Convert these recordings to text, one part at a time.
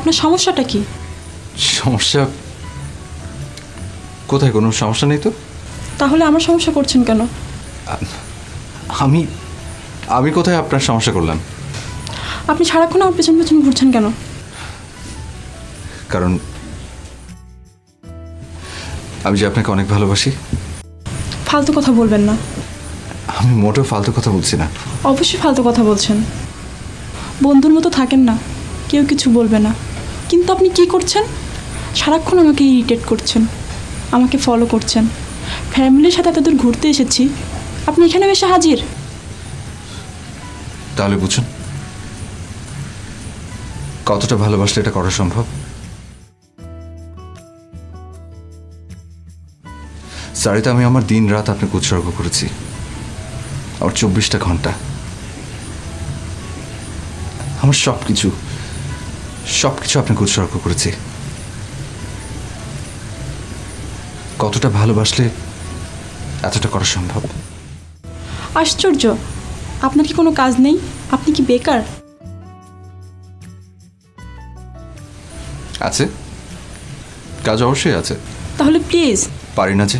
আপনার সমস্যাটা কি? সমস্যা কোথায়? কোনো সমস্যা নেই তো। তাহলে আমার সমস্যা করছেন কেন? আমি আমি কোথায় আপনার সমস্যা করলাম? আপনি সারাক্ষণ আমার পেছন পেছন ঘুরছেন কেন? কারণ আমি যে আপনাকে অনেক ভালোবাসি। ফালতু কথা বলবেন না। আমি মোটেও ফালতু কথা বলছি না। অবশ্যই ফালতু কথা বলছেন। বন্ধুর মতো থাকেন না, কেউ কিছু বলবে না। কিন্তু আপনি কি করছেন? সারাক্ষণ আমাকে ইরিটেট করছেন, আমাকে ফলো করছেন। ফ্যামিলির সাথে এতদূর ঘুরতে এসেছি, আপনি এখানে এসে হাজির। তাহলে বুঝুন কতটা ভালোবাসলে এটা করা সম্ভব। সারিতা, আমি আমার দিন রাত আপনাকে উৎসর্গ করেছি, আমার 24টা ঘন্টা, আমার সবকিছু আপনাকে উৎসর্গ করেছি। কতটা ভালোবাসলে এতটা করা সম্ভব? আশ্চর্য, আপনার কি কোনো কাজ নেই? আপনি কি বেকার? আছে, কাজ অবশ্যই আছে। তাহলে প্লিজ। পারি না যে।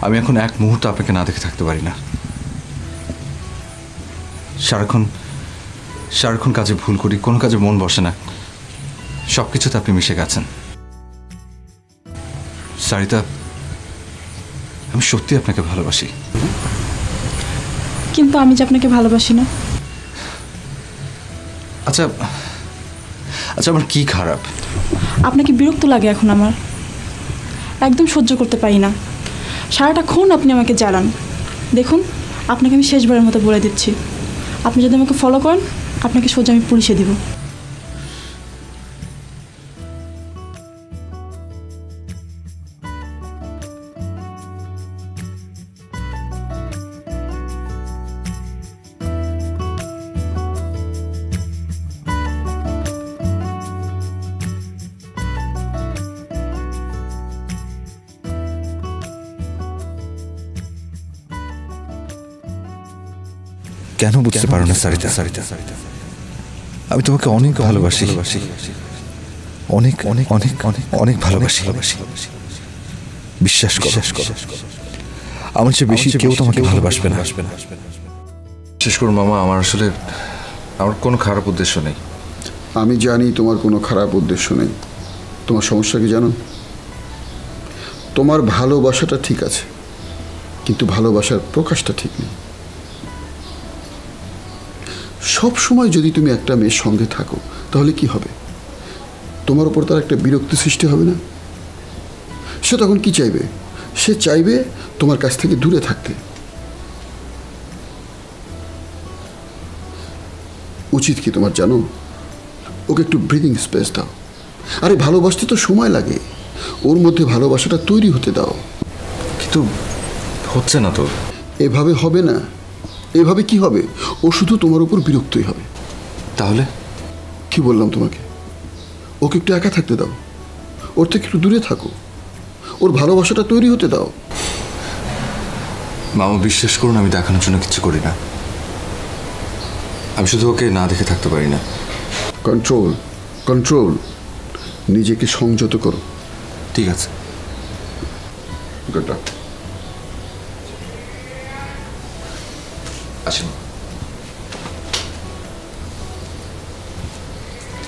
আমি এখন এক মুহূর্ত আপনাকে না দেখে থাকতে পারি না। সারাক্ষণ কাজে ভুল করি, কোনো কাজে মন বসে না, সবকিছুতে আপনি মিশে গেছেন। সারিতা, আমি সত্যি আপনাকে ভালোবাসি। কিন্তু আমি যে আপনাকে ভালোবাসি না। আচ্ছা, আমার কি খারাপ? আপনাকে বিরক্ত লাগে এখন আমার, একদম সহ্য করতে পারি না। সারাটাক্ষণ আপনি আমাকে জ্বালান। দেখুন, আপনাকে আমি শেষবারের মতো বলে দিচ্ছি, আপনি যদি আমাকে ফলো করেন, আপনাকে সোজা আমি পুলিশে দিব। কেন বুঝতে পারো না সারিতা? আমি তোমাকে অনেক ভালোবাসি, অনেক অনেক অনেক অনেক অনেক ভালোবাসি। বিশ্বাস করো, আমার চেয়ে বেশি কেউ তোমাকে ভালোবাসবে না। শেষ করুন মামা, আমার কোনো খারাপ উদ্দেশ্য নেই। আমি জানি তোমার কোনো খারাপ উদ্দেশ্য নেই। তোমার সমস্যা কি জানো? তোমার ভালোবাসাটা ঠিক আছে, কিন্তু ভালোবাসার প্রকাশটা ঠিক নেই। সব সময় যদি তুমি একটা মেয়ের সঙ্গে থাকো, তাহলে কি হবে? তোমার উপর তার একটা বিরক্তি সৃষ্টি হবে না? সে তখন কি চাইবে? সে চাইবে তোমার কাছ থেকে দূরে থাকতে। উচিত কি তোমার জানো? ওকে একটু ব্রিদিং স্পেস দাও। আরে ভালোবাসতে তো সময় লাগে, ওর মধ্যে ভালোবাসাটা তৈরি হতে দাও। কিন্তু হচ্ছে না তো। এভাবে হবে না। এভাবে কি হবে? ও শুধু তোমার উপর বিরক্তই হবে। তাহলে কি বললাম তোমাকে? ওকে একটু একা থাকতে দাও, ওর থেকে একটু দূরে থাকো, ওর ভালোবাসাটা তৈরি হতে দাও। মামা বিশ্বাস করুন, আমি দেখানোর জন্য কিছু করি না। আমি শুধু ওকে না দেখে থাকতে পারি না। কন্ট্রোল, নিজেকে সংযত করো। ঠিক আছে। Good luck. আসুন।